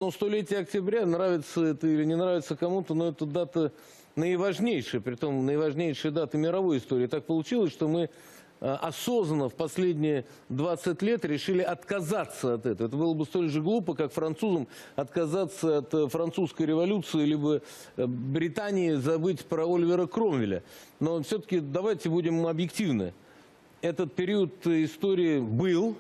Ну, 100-летие октября, нравится это или не нравится кому-то, но это дата наиважнейшая, притом наиважнейшая дата мировой истории. Так получилось, что мы осознанно в последние 20 лет решили отказаться от этого. Это было бы столь же глупо, как французам отказаться от французской революции, либо Британии забыть про Оливера Кромвеля. Но все-таки давайте будем объективны. Этот период истории был,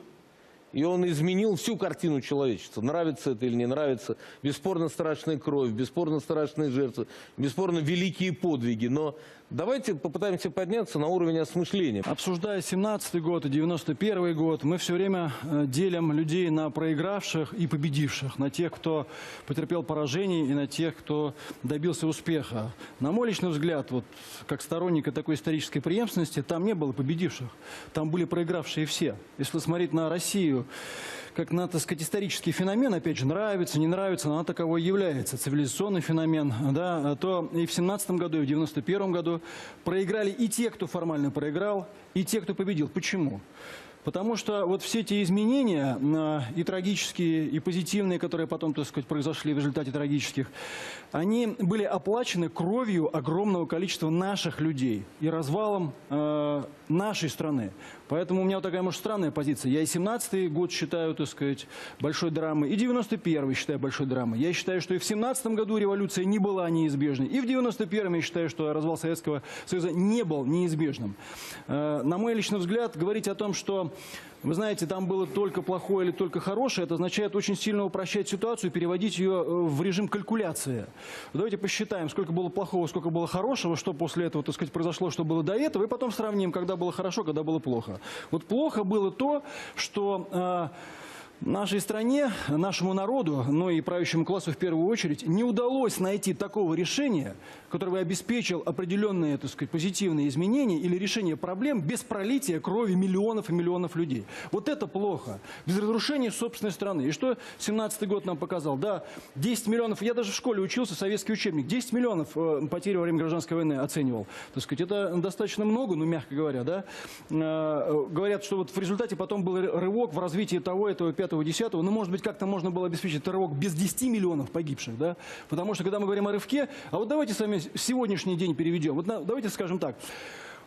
и он изменил всю картину человечества. Нравится это или не нравится. Бесспорно страшная кровь, бесспорно страшные жертвы, бесспорно великие подвиги. Но давайте попытаемся подняться на уровень осмысления. Обсуждая 17-й год и 91-й год, мы все время делим людей на проигравших и победивших. На тех, кто потерпел поражение, и на тех, кто добился успеха. На мой личный взгляд, вот, как сторонника такой исторической преемственности, там не было победивших. Там были проигравшие все. Если смотреть на Россию, как на, так сказать, исторический феномен, опять же, нравится, не нравится, но она таковой является, цивилизационный феномен, да, то и в 17-м году, и в 91-м году проиграли и те, кто формально проиграл, и те, кто победил. Почему? Потому что вот все эти изменения, и трагические, и позитивные, которые потом, так сказать, произошли в результате трагических, они были оплачены кровью огромного количества наших людей и развалом нашей страны. Поэтому у меня вот такая, может, странная позиция. Я и 17-й год считаю, так сказать, большой драмой, и 91-й считаю большой драмой. Я считаю, что и в 17-м году революция не была неизбежной, и в 91-м я считаю, что развал Советского Союза не был неизбежным. На мой личный взгляд, говорить о том, что, вы знаете, там было только плохое или только хорошее, это означает очень сильно упрощать ситуацию и переводить ее в режим калькуляции. Давайте посчитаем, сколько было плохого, сколько было хорошего, что после этого, так сказать, произошло, что было до этого, и потом сравним, когда было хорошо, когда было плохо. Вот плохо было то, что нашей стране, нашему народу, но и правящему классу в первую очередь, не удалось найти такого решения, которое бы обеспечил определенные, так сказать, позитивные изменения или решение проблем без пролития крови миллионов и миллионов людей. Вот это плохо. Без разрушения собственной страны. И что 17-й год нам показал? Да, 10 миллионов, я даже в школе учился, советский учебник, 10 миллионов потерь во время гражданской войны оценивал. Так сказать, это достаточно много, ну, мягко говоря, да. Говорят, что вот в результате потом был рывок в развитии того, этого, 5-10, ну, может быть, как-то можно было обеспечить этот рывок без 10 миллионов погибших, да, потому что, когда мы говорим о рывке, а вот давайте с вами сегодняшний день переведем, вот давайте скажем так,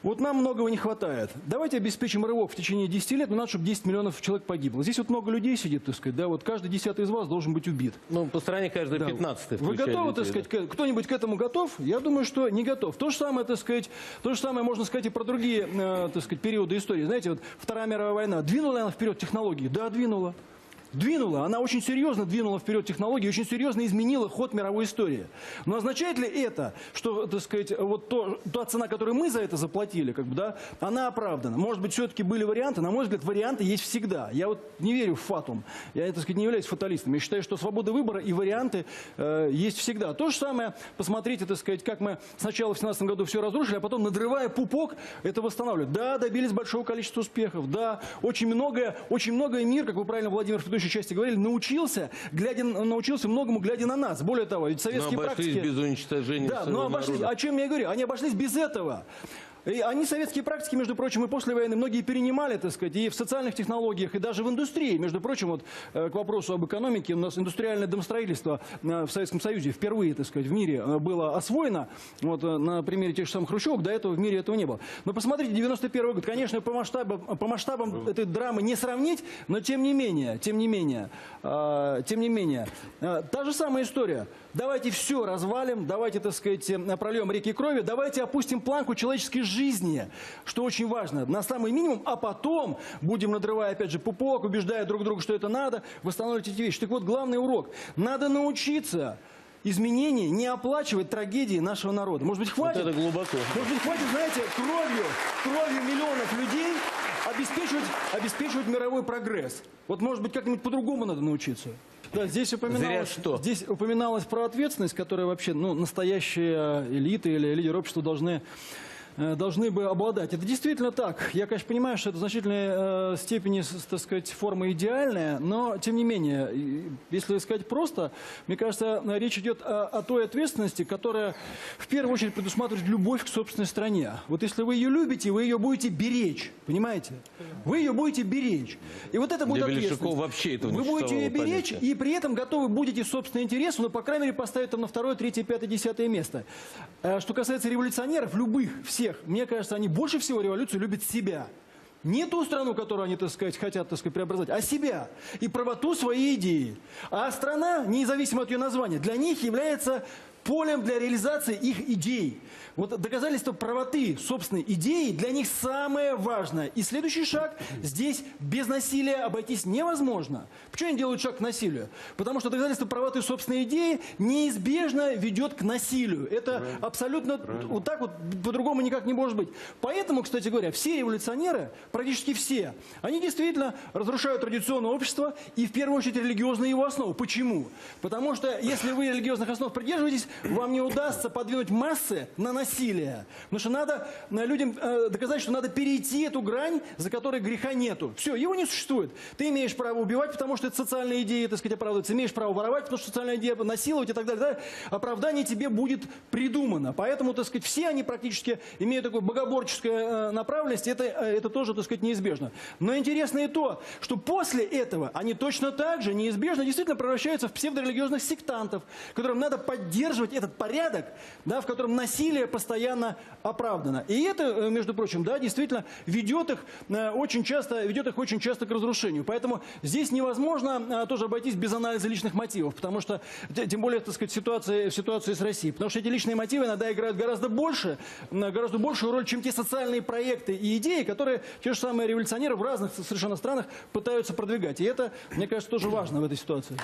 вот нам многого не хватает, давайте обеспечим рывок в течение 10 лет, но надо, чтобы 10 миллионов человек погибло. Здесь вот много людей сидит, так сказать, да, вот каждый 10-й из вас должен быть убит. Ну, по стране каждый 15-й. Вы готовы, так сказать, кто-нибудь к этому готов? Я думаю, что не готов. То же самое, так сказать, можно сказать и про другие, так сказать, периоды истории. Знаете, вот Вторая мировая война, двинула она вперед технологии? Да, двинула. Двинула, она очень серьезно двинула вперед технологии, очень серьезно изменила ход мировой истории. Но означает ли это, что, так сказать, вот та цена, которую мы за это заплатили, как бы, да, она оправдана? Может быть, все-таки были варианты? На мой взгляд, варианты есть всегда. Я вот не верю в фатум. Я, так сказать, не являюсь фаталистом. Я считаю, что свобода выбора и варианты есть всегда. То же самое, посмотрите, так сказать, как мы сначала в 17 году все разрушили, а потом, надрывая пупок, это восстанавливали. Да, добились большого количества успехов. Да, очень многое мир, как вы правильно, Владимир, в предыдущей части говорили, научился многому, глядя на нас. Более того, ведь советские практики... без уничтожения да, но обошлись. О чем я говорю? Они обошлись без этого. И они советские практики, между прочим, и после войны многие перенимали, так сказать, и в социальных технологиях, и даже в индустрии. Между прочим, вот к вопросу об экономике, у нас индустриальное домостроительство в Советском Союзе впервые, так сказать, в мире было освоено. Вот на примере тех же самых хрущевок, до этого в мире этого не было. Но посмотрите, 91 год, конечно, по масштабам этой драмы не сравнить, но тем не менее, та же самая история. Давайте все развалим, давайте, так сказать, прольем реки крови, давайте опустим планку человеческой жизни, что очень важно, на самый минимум, а потом будем, надрывая, опять же, пупок, убеждая друг друга, что это надо, восстанавливать эти вещи. Так вот, главный урок. Надо научиться изменений не оплачивать трагедии нашего народа. Может быть, хватит? Вот это глубоко. Может быть, хватит, знаете, кровью миллионов людей обеспечивать мировой прогресс. Вот, может быть, как-нибудь по-другому надо научиться. Да, здесь упоминалось про ответственность, которая вообще, ну, настоящая элита или лидер общества должны должны бы обладать. Это действительно так. Я, конечно, понимаю, что это в значительной степени, так сказать, форма идеальная, но, тем не менее, если сказать просто, мне кажется, речь идет о той ответственности, которая в первую очередь предусматривает любовь к собственной стране. Вот если вы ее любите, вы ее будете беречь, понимаете? Вы ее будете беречь. И вот это будет Для ответственность. Беляшевского вообще этого не Вы будете ее существовало беречь, понятия. и при этом готовы будете собственный интерес, ну, по крайней мере, поставить там на 2-е, 3-е, 5-е, 10-е место. Что касается революционеров, любых, всех, мне кажется, они больше всего революцию любят себя. Не ту страну, которую они, так сказать, хотят, так сказать, преобразовать, а себя и правоту своей идеи. А страна, независимо от ее названия, для них является полем для реализации их идей. Вот доказательство правоты собственной идеи для них самое важное. И следующий шаг здесь без насилия обойтись невозможно. Почему они делают шаг к насилию? Потому что доказательство правоты собственной идеи неизбежно ведет к насилию. Это абсолютно вот так вот, по-другому никак не может быть. Поэтому, кстати говоря, все революционеры, практически все, они действительно разрушают традиционное общество и в первую очередь религиозные его основы. Почему? Потому что если вы религиозных основ придерживаетесь, вам не удастся подвинуть массы на насилие. Потому что надо людям доказать, что надо перейти эту грань, за которой греха нету. Все, его не существует. Ты имеешь право убивать, потому что это социальная идея, так сказать, оправдывается. Имеешь право воровать, потому что социальная идея насиловать и так далее. Да? Оправдание тебе будет придумано. Поэтому, так сказать, все они практически имеют такую богоборческую направленность. Это тоже, так сказать, неизбежно. Но интересно и то, что после этого они точно так же неизбежно действительно превращаются в псевдорелигиозных сектантов, которым надо поддерживать этот порядок, да, в котором насилие постоянно оправдано. И это, между прочим, да, действительно ведет их очень часто к разрушению. Поэтому здесь невозможно тоже обойтись без анализа личных мотивов, потому что, тем более, так сказать, в ситуации с Россией. Потому что эти личные мотивы иногда играют гораздо большую роль, чем те социальные проекты и идеи, которые те же самые революционеры в разных совершенно странах пытаются продвигать. И это, мне кажется, тоже важно в этой ситуации.